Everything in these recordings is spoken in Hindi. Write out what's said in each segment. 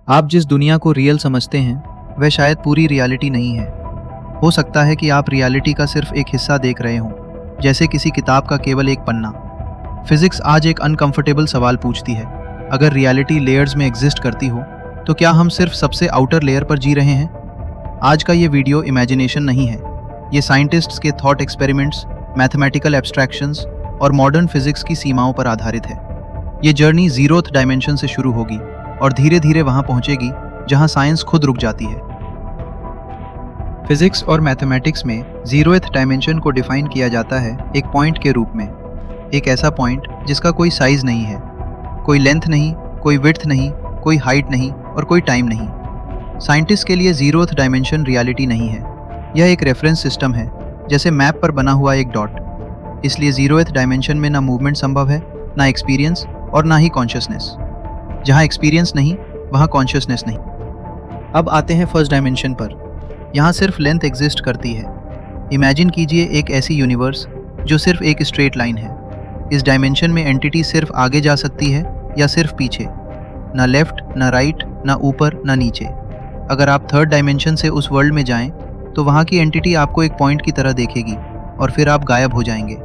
आप जिस दुनिया को रियल समझते हैं वह शायद पूरी रियलिटी नहीं है। हो सकता है कि आप रियलिटी का सिर्फ एक हिस्सा देख रहे हों, जैसे किसी किताब का केवल एक पन्ना। फिजिक्स आज एक अनकंफर्टेबल सवाल पूछती है, अगर रियलिटी लेयर्स में एग्जिस्ट करती हो तो क्या हम सिर्फ सबसे आउटर लेयर पर जी रहे हैं? आज का ये वीडियो इमेजिनेशन नहीं है, ये साइंटिस्ट्स के थॉट एक्सपेरिमेंट्स, मैथमेटिकल एब्स्ट्रैक्शंस और मॉडर्न फिजिक्स की सीमाओं पर आधारित है। ये जर्नी जीरोथ डायमेंशन से शुरू होगी और धीरे धीरे वहां पहुंचेगी जहां साइंस खुद रुक जाती है। फिजिक्स और मैथमेटिक्स में जीरोथ डायमेंशन को डिफाइन किया जाता है एक पॉइंट के रूप में, एक ऐसा पॉइंट जिसका कोई साइज नहीं है, कोई लेंथ नहीं, कोई विड्थ नहीं, कोई हाइट नहीं और कोई टाइम नहीं। साइंटिस्ट के लिए जीरोथ डायमेंशन रियलिटी नहीं है, यह एक रेफरेंस सिस्टम है, जैसे मैप पर बना हुआ एक डॉट। इसलिए जीरोथ डायमेंशन में ना मूवमेंट संभव है, ना एक्सपीरियंस और ना ही कॉन्शियसनेस। जहाँ एक्सपीरियंस नहीं वहाँ कॉन्शियसनेस नहीं। अब आते हैं फर्स्ट डायमेंशन पर। यहाँ सिर्फ लेंथ एग्जिस्ट करती है। इमेजिन कीजिए एक ऐसी यूनिवर्स जो सिर्फ एक स्ट्रेट लाइन है। इस डायमेंशन में एंटिटी सिर्फ आगे जा सकती है या सिर्फ पीछे, ना लेफ्ट, ना राइट, ना ऊपर, ना नीचे। अगर आप थर्ड डायमेंशन से उस वर्ल्ड में जाएं तो वहाँ की एंटिटी आपको एक पॉइंट की तरह देखेगी और फिर आप गायब हो जाएंगे।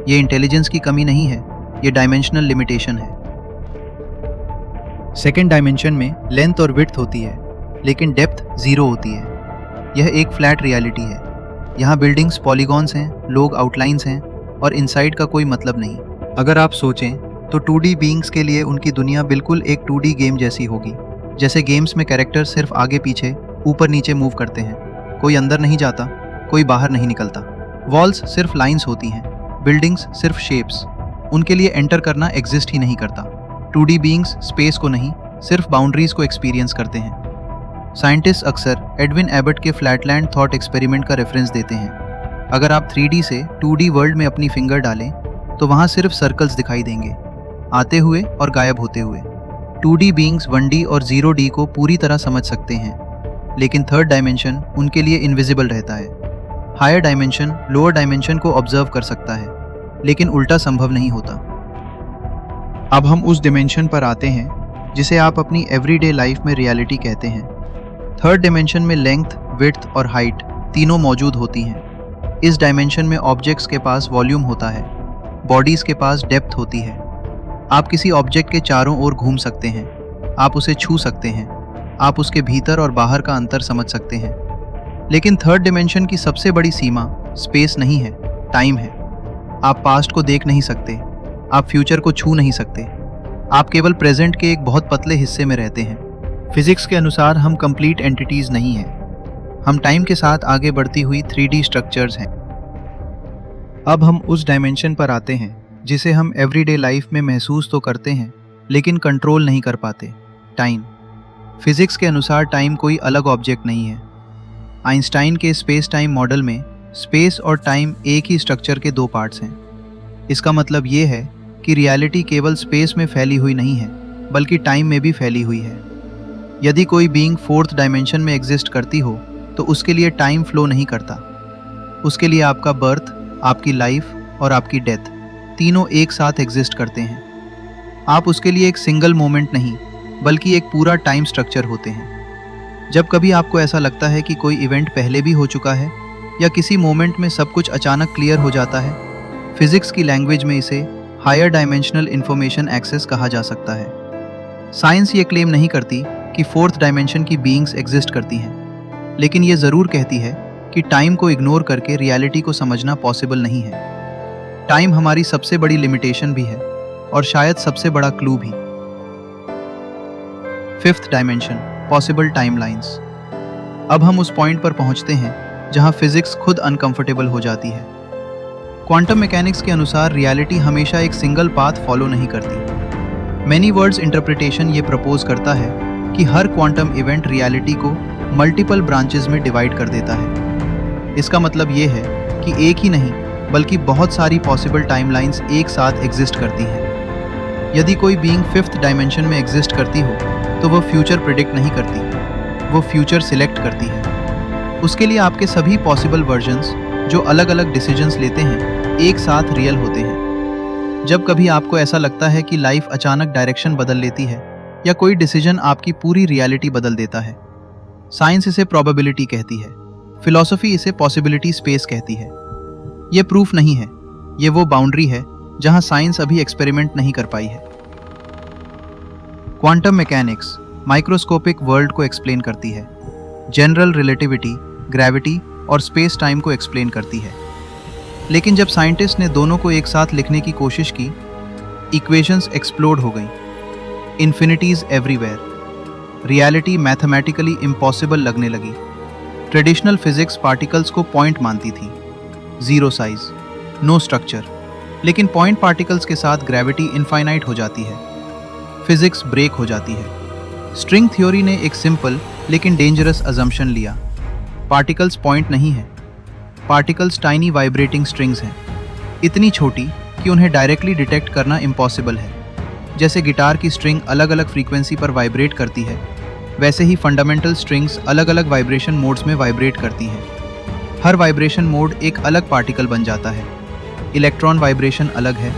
ये इंटेलिजेंस की कमी नहीं है, ये डायमेंशनल लिमिटेशन है। सेकेंड डायमेंशन में लेंथ और विड्थ होती है, लेकिन डेप्थ जीरो होती है। यह एक फ्लैट रियलिटी है। यहाँ बिल्डिंग्स पॉलीगॉन्स हैं, लोग आउटलाइंस हैं और इनसाइड का कोई मतलब नहीं। अगर आप सोचें तो 2D बीइंग्स के लिए उनकी दुनिया बिल्कुल एक 2D गेम जैसी होगी। जैसे गेम्स में कैरेक्टर सिर्फ आगे पीछे, ऊपर नीचे मूव करते हैं, कोई अंदर नहीं जाता, कोई बाहर नहीं निकलता। वॉल्स सिर्फ लाइंस होती हैं, बिल्डिंग्स सिर्फ शेप्स। उनके लिए एंटर करना एग्जिस्ट ही नहीं करता। 2D बीइंग्स स्पेस को नहीं, सिर्फ बाउंड्रीज को एक्सपीरियंस करते हैं। साइंटिस्ट अक्सर एडविन एबट के फ्लैटलैंड थॉट एक्सपेरिमेंट का रेफरेंस देते हैं। अगर आप 3D से 2D वर्ल्ड में अपनी फिंगर डालें तो वहाँ सिर्फ सर्कल्स दिखाई देंगे, आते हुए और गायब होते हुए। 2D बीइंग्स 1D और 0D को पूरी तरह समझ सकते हैं, लेकिन थर्ड डायमेंशन उनके लिए इनविजिबल रहता है। हायर डायमेंशन लोअर डायमेंशन को ऑब्जर्व कर सकता है, लेकिन उल्टा संभव नहीं होता। अब हम उस डिमेंशन पर आते हैं जिसे आप अपनी एवरीडे लाइफ में रियलिटी कहते हैं। थर्ड डिमेंशन में लेंथ, विड्थ और हाइट तीनों मौजूद होती हैं। इस डायमेंशन में ऑब्जेक्ट्स के पास वॉल्यूम होता है, बॉडीज के पास डेप्थ होती है। आप किसी ऑब्जेक्ट के चारों ओर घूम सकते हैं, आप उसे छू सकते हैं, आप उसके भीतर और बाहर का अंतर समझ सकते हैं। लेकिन थर्ड डिमेंशन की सबसे बड़ी सीमा स्पेस नहीं है, टाइम है। आप पास्ट को देख नहीं सकते, आप फ्यूचर को छू नहीं सकते, आप केवल प्रेजेंट के एक बहुत पतले हिस्से में रहते हैं। फिजिक्स के अनुसार हम कंप्लीट एंटिटीज नहीं हैं, हम टाइम के साथ आगे बढ़ती हुई 3D स्ट्रक्चर्स हैं। अब हम उस डायमेंशन पर आते हैं जिसे हम एवरीडे लाइफ में महसूस तो करते हैं लेकिन कंट्रोल नहीं कर पाते, टाइम। फिजिक्स के अनुसार टाइम कोई अलग ऑब्जेक्ट नहीं है। आइंस्टाइन के स्पेस टाइम मॉडल में स्पेस और टाइम एक ही स्ट्रक्चर के दो पार्ट्स हैं। इसका मतलब ये है कि रियलिटी केवल स्पेस में फैली हुई नहीं है, बल्कि टाइम में भी फैली हुई है। यदि कोई बीइंग फोर्थ डायमेंशन में एग्जिस्ट करती हो तो उसके लिए टाइम फ्लो नहीं करता। उसके लिए आपका बर्थ, आपकी लाइफ और आपकी डेथ तीनों एक साथ एग्जिस्ट करते हैं। आप उसके लिए एक सिंगल मोमेंट नहीं, बल्कि एक पूरा टाइम स्ट्रक्चर होते हैं। जब कभी आपको ऐसा लगता है कि कोई इवेंट पहले भी हो चुका है या किसी मोमेंट में सब कुछ अचानक क्लियर हो जाता है, फिजिक्स की लैंग्वेज में इसे हायर डायमेंशनल इंफॉर्मेशन एक्सेस कहा जा सकता है। साइंस ये क्लेम नहीं करती कि फोर्थ डायमेंशन की बीइंग्स एग्जिस्ट करती हैं, लेकिन ये ज़रूर कहती है कि टाइम को इग्नोर करके रियलिटी को समझना पॉसिबल नहीं है। टाइम हमारी सबसे बड़ी लिमिटेशन भी है और शायद सबसे बड़ा क्लू भी। Fifth dimension, possible timelines. अब हम उस पॉइंट पर पहुंचते हैं जहां फिजिक्स खुद अनकंफर्टेबल हो जाती है। क्वांटम मैकेनिक्स के अनुसार रियलिटी हमेशा एक सिंगल पाथ फॉलो नहीं करती। मैनी वर्ड्स इंटरप्रिटेशन ये प्रपोज करता है कि हर क्वांटम इवेंट रियलिटी को मल्टीपल ब्रांचेस में डिवाइड कर देता है। इसका मतलब ये है कि एक ही नहीं बल्कि बहुत सारी पॉसिबल टाइमलाइंस एक साथ एग्जिस्ट करती हैं। यदि कोई बीइंग फिफ्थ डायमेंशन में एग्जिस्ट करती हो तो वह फ्यूचर प्रिडिक्ट नहीं करती, वो फ्यूचर सिलेक्ट करती है। उसके लिए आपके सभी पॉसिबल वर्जन्स जो अलग अलग डिसीजंस लेते हैं एक साथ रियल होते हैं। जब कभी आपको ऐसा लगता है कि लाइफ अचानक डायरेक्शन बदल लेती है या कोई डिसीजन आपकी पूरी रियलिटी बदल देता है। साइंस इसे प्रोबेबिलिटी कहती है, फिलॉसफी इसे पॉसिबिलिटी स्पेस कहती है। ये प्रूफ नहीं है, ये वो बाउंड्री है जहां साइंस अभी एक्सपेरिमेंट नहीं कर पाई है। क्वांटम मैकेनिक्स माइक्रोस्कोपिक वर्ल्ड को एक्सप्लेन करती है, जनरल रिलेटिविटी ग्रेविटी और स्पेस टाइम को एक्सप्लेन करती है। लेकिन जब साइंटिस्ट ने दोनों को एक साथ लिखने की कोशिश की, इक्वेशंस एक्सप्लोड हो गईं, infinities everywhere, reality mathematically impossible लगने लगी। ट्रेडिशनल फिजिक्स पार्टिकल्स को पॉइंट मानती थी, जीरो साइज, नो स्ट्रक्चर, लेकिन पॉइंट पार्टिकल्स के साथ ग्रेविटी इनफाइनाइट हो जाती है, फिजिक्स ब्रेक हो जाती है। स्ट्रिंग थ्योरी ने एक सिंपल लेकिन डेंजरस अजम्पशन लिया, पार्टिकल्स पॉइंट नहीं है, पार्टिकल्स टाइनी वाइब्रेटिंग स्ट्रिंग्स हैं, इतनी छोटी कि उन्हें डायरेक्टली डिटेक्ट करना इम्पॉसिबल है। जैसे गिटार की स्ट्रिंग अलग अलग फ्रीक्वेंसी पर वाइब्रेट करती है, वैसे ही फंडामेंटल स्ट्रिंग्स अलग अलग वाइब्रेशन मोड्स में वाइब्रेट करती हैं। हर वाइब्रेशन मोड एक अलग पार्टिकल बन जाता है। इलेक्ट्रॉन वाइब्रेशन अलग है,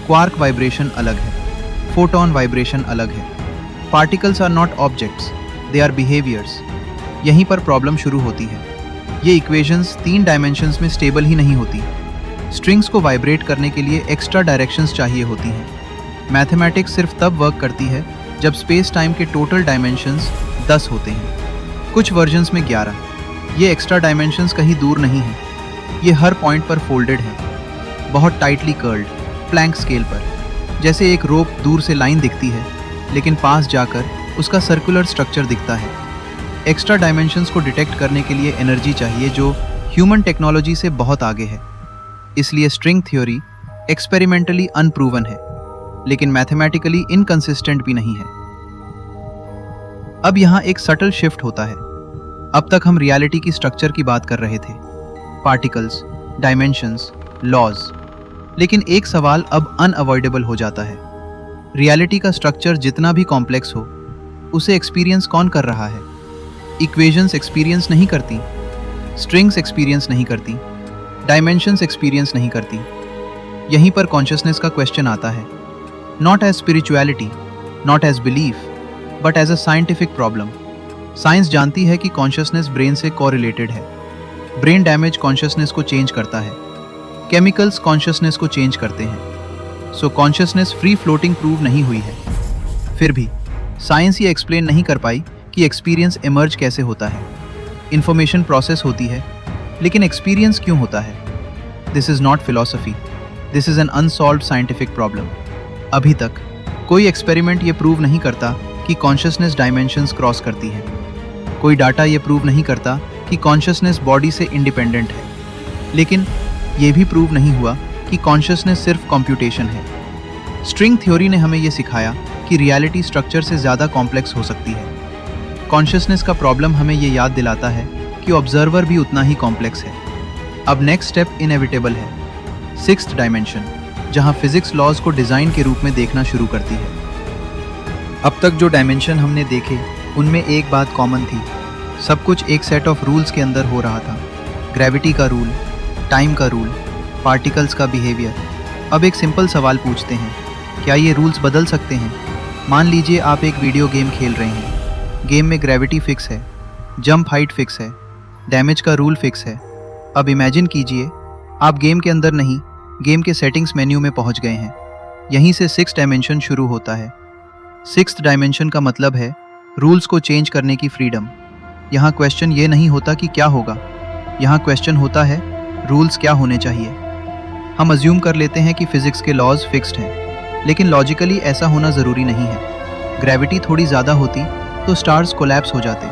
क्वार्क वाइब्रेशन अलग है, फोटॉन वाइब्रेशन अलग है। Particles are not objects, they are behaviours. यहीं पर प्रॉब्लम शुरू होती है। ये इक्वेशंस 3 डायमेंशंस में स्टेबल ही नहीं होती। स्ट्रिंग्स को वाइब्रेट करने के लिए एक्स्ट्रा डायरेक्शंस चाहिए होती हैं। मैथमेटिक्स सिर्फ तब वर्क करती है जब स्पेस टाइम के टोटल डायमेंशंस 10 होते हैं, कुछ वर्जन्स में 11। ये एक्स्ट्रा डायमेंशंस कहीं दूर नहीं है, ये हर पॉइंट पर फोल्डेड है, बहुत टाइटली कर्ल्ड, प्लैंक स्केल पर। जैसे एक रोप दूर से लाइन दिखती है, लेकिन पास जाकर उसका सर्कुलर स्ट्रक्चर दिखता है। एक्स्ट्रा डायमेंशंस को डिटेक्ट करने के लिए एनर्जी चाहिए जो ह्यूमन टेक्नोलॉजी से बहुत आगे है। इसलिए स्ट्रिंग थ्योरी एक्सपेरिमेंटली अनप्रूवन है, लेकिन मैथमेटिकली इनकंसिस्टेंट भी नहीं है। अब यहाँ एक सटल शिफ्ट होता है। अब तक हम रियलिटी की स्ट्रक्चर की बात कर रहे थे, पार्टिकल्स, डायमेंशंस, लॉज। लेकिन एक सवाल अब अनअवॉइडेबल हो जाता है। रियलिटी का स्ट्रक्चर जितना भी कॉम्प्लेक्स हो, उसे एक्सपीरियंस कौन कर रहा है? इक्वेशंस एक्सपीरियंस नहीं करती, स्ट्रिंग्स एक्सपीरियंस नहीं करती, डायमेंशंस एक्सपीरियंस नहीं करती। यहीं पर कॉन्शियसनेस का क्वेश्चन आता है, not as spirituality, not as belief, but as a scientific problem. Science जानती है कि कॉन्शियसनेस ब्रेन से कोरिलेटेड है। ब्रेन डैमेज कॉन्शियसनेस को चेंज करता है, केमिकल्स कॉन्शियसनेस को चेंज करते हैं। So consciousness free floating prove नहीं हुई है। फिर भी साइंस ये एक्सप्लेन नहीं कर पाई कि एक्सपीरियंस इमर्ज कैसे होता है। इंफॉर्मेशन प्रोसेस होती है, लेकिन एक्सपीरियंस क्यों होता है? This is not philosophy, this is an unsolved scientific problem. अभी तक कोई एक्सपेरिमेंट ये प्रूव नहीं करता कि कॉन्शियसनेस डायमेंशंस क्रॉस करती है। कोई डाटा ये प्रूव नहीं करता कि कॉन्शियसनेस बॉडी से इंडिपेंडेंट है। लेकिन ये भी प्रूव नहीं हुआ कि कॉन्शियसनेस सिर्फ कंप्यूटेशन है। स्ट्रिंग थ्योरी ने हमें ये सिखाया कि रियलिटी स्ट्रक्चर से ज़्यादा कॉम्प्लेक्स हो सकती है। कॉन्शियसनेस का प्रॉब्लम हमें ये याद दिलाता है कि ऑब्जर्वर भी उतना ही कॉम्प्लेक्स है। अब नेक्स्ट स्टेप इनएविटेबल है, 6th डायमेंशन, जहाँ फिजिक्स लॉज को डिज़ाइन के रूप में देखना शुरू करती है। अब तक जो डायमेंशन हमने देखे, उनमें एक बात कॉमन थी, सब कुछ एक सेट ऑफ रूल्स के अंदर हो रहा था। ग्रेविटी का रूल, टाइम का रूल, पार्टिकल्स का बिहेवियर। अब एक सिंपल सवाल पूछते हैं, क्या ये रूल्स बदल सकते हैं? मान लीजिए आप एक वीडियो गेम खेल रहे हैं। गेम में ग्रेविटी फिक्स है, जंप हाइट फिक्स है, डैमेज का रूल फिक्स है। अब इमेजिन कीजिए आप गेम के अंदर नहीं, गेम के सेटिंग्स मेन्यू में पहुंच गए हैं। यहीं से 6th डायमेंशन शुरू होता है। 6th डायमेंशन का मतलब है रूल्स को चेंज करने की फ्रीडम। यहाँ क्वेश्चन ये नहीं होता कि क्या होगा, यहाँ क्वेश्चन होता है रूल्स क्या होने चाहिए। हम अज्यूम कर लेते हैं कि फिजिक्स के लॉज फिक्स्ड हैं, लेकिन लॉजिकली ऐसा होना ज़रूरी नहीं है। ग्रेविटी थोड़ी ज़्यादा होती तो स्टार्स कोलैप्स हो जाते,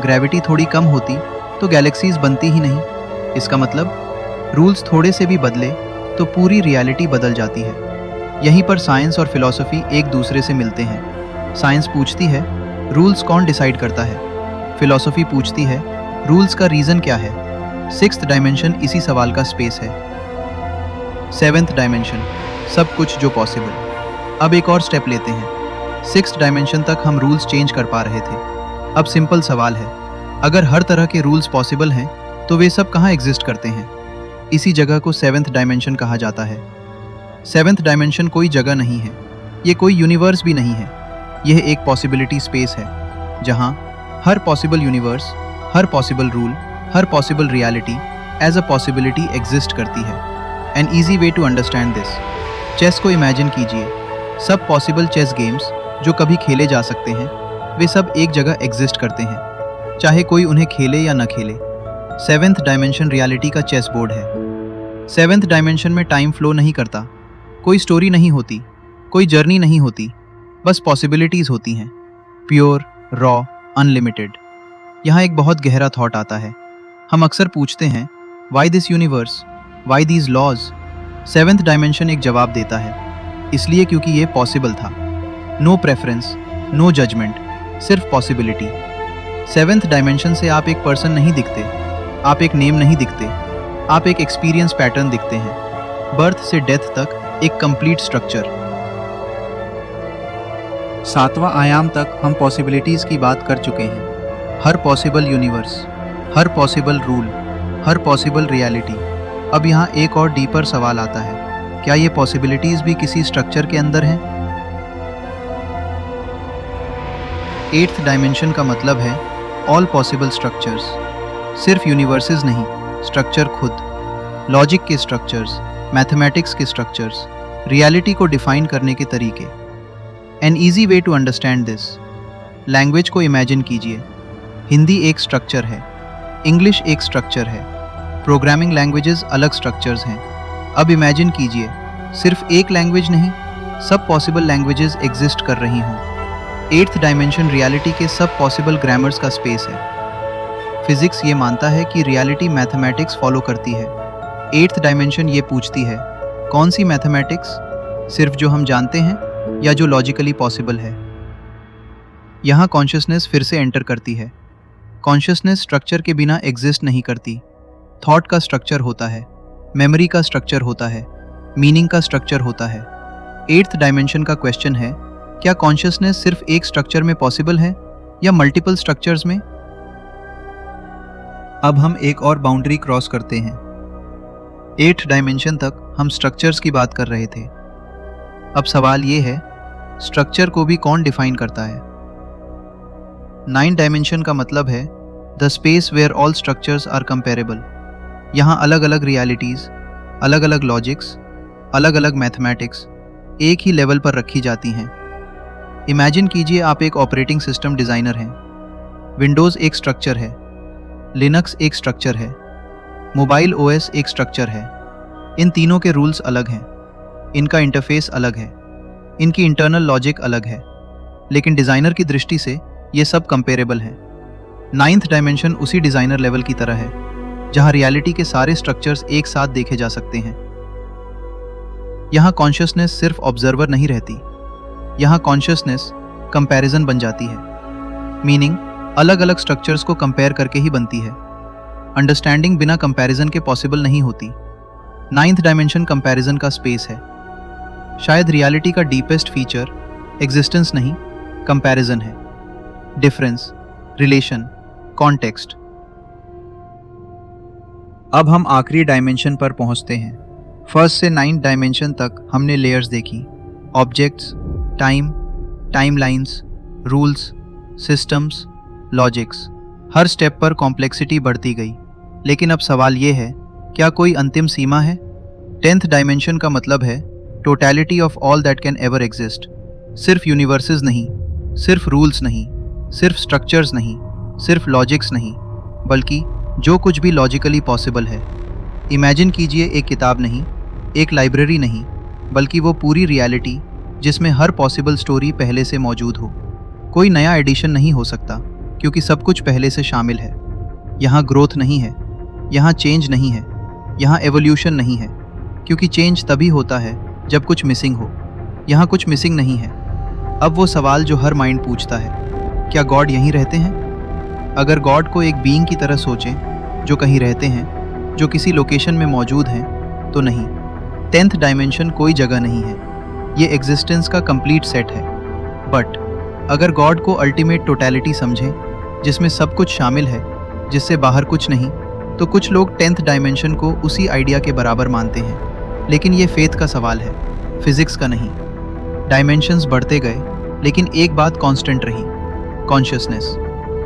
ग्रेविटी थोड़ी कम होती तो गैलेक्सीज बनती ही नहीं। इसका मतलब रूल्स थोड़े से भी बदले तो पूरी रियलिटी बदल जाती है। यहीं पर साइंस और फिलॉसफी एक दूसरे से मिलते हैं। साइंस पूछती है रूल्स कौन डिसाइड करता है, फिलॉसफी पूछती है रूल्स का रीज़न क्या है। 6th डायमेंशन इसी सवाल का स्पेस है। 7th डायमेंशन, सब कुछ जो पॉसिबल। अब एक और स्टेप लेते हैं। 6th डायमेंशन तक हम रूल्स चेंज कर पा रहे थे। अब सिंपल सवाल है, अगर हर तरह के रूल्स पॉसिबल हैं तो वे सब कहाँ एग्जिस्ट करते हैं? इसी जगह को 7th डायमेंशन कहा जाता है। 7th डायमेंशन कोई जगह नहीं है, ये कोई यूनिवर्स भी नहीं है, यह एक पॉसिबिलिटी स्पेस है जहां हर पॉसिबल यूनिवर्स, हर पॉसिबल रूल, हर possible reality as a possibility exist करती है। An easy way to understand this, chess को इमेजिन कीजिए। सब पॉसिबल चेस गेम्स जो कभी खेले जा सकते हैं वे सब एक जगह एग्जिस्ट करते हैं, चाहे कोई उन्हें खेले या न खेले। सेवेंथ डायमेंशन रियलिटी का चेस बोर्ड है। सेवेंथ डायमेंशन में टाइम फ्लो नहीं करता, कोई स्टोरी नहीं होती, कोई जर्नी नहीं होती, बस पॉसिबिलिटीज होती हैं, प्योर, रॉ, अनलिमिटेड। यहाँ एक बहुत गहरा थॉट आता है। हम अक्सर पूछते हैं why this universe, why these laws. Seventh dimension एक जवाब देता है, इसलिए क्योंकि ये पॉसिबल था। नो प्रेफरेंस, नो जजमेंट, सिर्फ पॉसिबिलिटी। सेवेंथ डायमेंशन से आप एक पर्सन नहीं दिखते, आप एक नेम नहीं दिखते, आप एक एक्सपीरियंस पैटर्न दिखते हैं। बर्थ से डेथ तक एक कंप्लीट स्ट्रक्चर। सातवां आयाम तक हम पॉसिबिलिटीज की बात कर चुके हैं। हर पॉसिबल यूनिवर्स, हर पॉसिबल रूल, हर पॉसिबल रियलिटी। अब यहाँ एक और डीपर सवाल आता है, क्या ये पॉसिबिलिटीज भी किसी स्ट्रक्चर के अंदर हैं? एट्थ डायमेंशन का मतलब है ऑल पॉसिबल स्ट्रक्चर्स, सिर्फ यूनिवर्सेस नहीं, स्ट्रक्चर खुद, लॉजिक के स्ट्रक्चर्स, मैथमेटिक्स के स्ट्रक्चर्स, रियलिटी को डिफाइन करने के तरीके। An easy way to understand this, language को इमेजिन कीजिए। हिंदी एक स्ट्रक्चर है, इंग्लिश एक स्ट्रक्चर है, प्रोग्रामिंग लैंग्वेजेस अलग स्ट्रक्चर्स हैं। अब इमेजिन कीजिए सिर्फ एक लैंग्वेज नहीं, सब पॉसिबल लैंग्वेजेस एग्जिस्ट कर रही हों। एट्थ डायमेंशन रियलिटी के सब पॉसिबल ग्रामर्स का स्पेस है। फिजिक्स ये मानता है कि रियलिटी मैथमेटिक्स फॉलो करती है। एट्थ डायमेंशन ये पूछती है, कौन सी मैथमेटिक्स, सिर्फ जो हम जानते हैं या जो लॉजिकली पॉसिबल है? यहाँ कॉन्शियसनेस फिर से एंटर करती है। कॉन्शियसनेस स्ट्रक्चर के बिना एग्जिस्ट नहीं करती। थॉट का स्ट्रक्चर होता है, मेमोरी का स्ट्रक्चर होता है, मीनिंग का स्ट्रक्चर होता है। एट्थ डायमेंशन का क्वेश्चन है, क्या कॉन्शियसनेस सिर्फ एक स्ट्रक्चर में पॉसिबल है या मल्टीपल स्ट्रक्चर्स में? अब हम एक और बाउंड्री क्रॉस करते हैं। एट्थ डायमेंशन तक हम स्ट्रक्चर्स की बात कर रहे थे। अब सवाल ये है, स्ट्रक्चर को भी कौन डिफाइन करता है? नाइन डायमेंशन का मतलब है the space where all structures are comparable. यहाँ अलग अलग रियलिटीज़, अलग अलग लॉजिक्स, अलग अलग मैथमेटिक्स एक ही लेवल पर रखी जाती हैं। इमेजिन कीजिए आप एक ऑपरेटिंग सिस्टम डिज़ाइनर हैं। विंडोज़ एक स्ट्रक्चर है, लिनक्स एक स्ट्रक्चर है, मोबाइल ओएस एक स्ट्रक्चर है। इन तीनों के रूल्स अलग हैं, इनका इंटरफेस अलग है, इनकी इंटरनल लॉजिक अलग है, लेकिन डिज़ाइनर की दृष्टि से ये सब कंपेरेबल हैं। नाइन्थ डायमेंशन उसी डिज़ाइनर लेवल की तरह है, जहाँ रियलिटी के सारे स्ट्रक्चर्स एक साथ देखे जा सकते हैं। यहाँ कॉन्शियसनेस सिर्फ ऑब्जर्वर नहीं रहती, यहाँ कॉन्शियसनेस कंपैरिजन बन जाती है। मीनिंग अलग अलग स्ट्रक्चर्स को कंपेयर करके ही बनती है। अंडरस्टैंडिंग बिना कंपैरिजन के पॉसिबल नहीं होती। नाइन्थ डायमेंशन कंपैरिजन का स्पेस है। शायद रियलिटी का डीपेस्ट फीचर एग्जिस्टेंस नहीं, कंपैरिजन है। Difference, relation, context. अब हम आखिरी डायमेंशन पर पहुंचते हैं। फर्स्ट से नाइन्थ डायमेंशन तक हमने लेयर्स देखी, objects, time, timelines, rules, systems, logics. हर स्टेप पर कॉम्प्लेक्सिटी बढ़ती गई। लेकिन अब सवाल ये है, क्या कोई अंतिम सीमा है? टेंथ डायमेंशन का मतलब है totality of all that can ever exist. सिर्फ यूनिवर्सेस नहीं, सिर्फ रूल्स नहीं, सिर्फ स्ट्रक्चर्स नहीं, सिर्फ लॉजिक्स नहीं, बल्कि जो कुछ भी लॉजिकली पॉसिबल है। इमेजिन कीजिए एक किताब नहीं, एक लाइब्रेरी नहीं, बल्कि वो पूरी रियलिटी जिसमें हर पॉसिबल स्टोरी पहले से मौजूद हो। कोई नया एडिशन नहीं हो सकता क्योंकि सब कुछ पहले से शामिल है। यहाँ ग्रोथ नहीं है, यहाँ चेंज नहीं है, यहाँ एवोल्यूशन नहीं है, क्योंकि चेंज तभी होता है जब कुछ मिसिंग हो। यहाँ कुछ मिसिंग नहीं है। अब वो सवाल जो हर माइंड पूछता है, क्या गॉड यहीं रहते हैं? अगर गॉड को एक बीइंग की तरह सोचें जो कहीं रहते हैं, जो किसी लोकेशन में मौजूद हैं, तो नहीं। टेंथ डायमेंशन कोई जगह नहीं है, ये एग्जिस्टेंस का कंप्लीट सेट है। बट अगर गॉड को अल्टीमेट टोटलिटी समझें, जिसमें सब कुछ शामिल है, जिससे बाहर कुछ नहीं, तो कुछ लोग टेंथ डायमेंशन को उसी आइडिया के बराबर मानते हैं। लेकिन ये फेथ का सवाल है, फिजिक्स का नहीं। डायमेंशंस बढ़ते गए, लेकिन एक बात कांस्टेंट रही, कॉन्शियसनेस।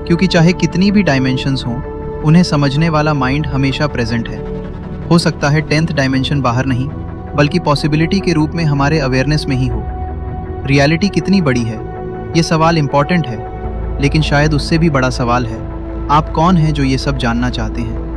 क्योंकि चाहे कितनी भी डायमेंशंस हों, उन्हें समझने वाला माइंड हमेशा प्रेजेंट है। हो सकता है 10th डायमेंशन बाहर नहीं, बल्कि पॉसिबिलिटी के रूप में हमारे अवेयरनेस में ही हो। रियलिटी कितनी बड़ी है, ये सवाल इम्पॉर्टेंट है, लेकिन शायद उससे भी बड़ा सवाल है, आप कौन हैं जो ये सब जानना चाहते हैं।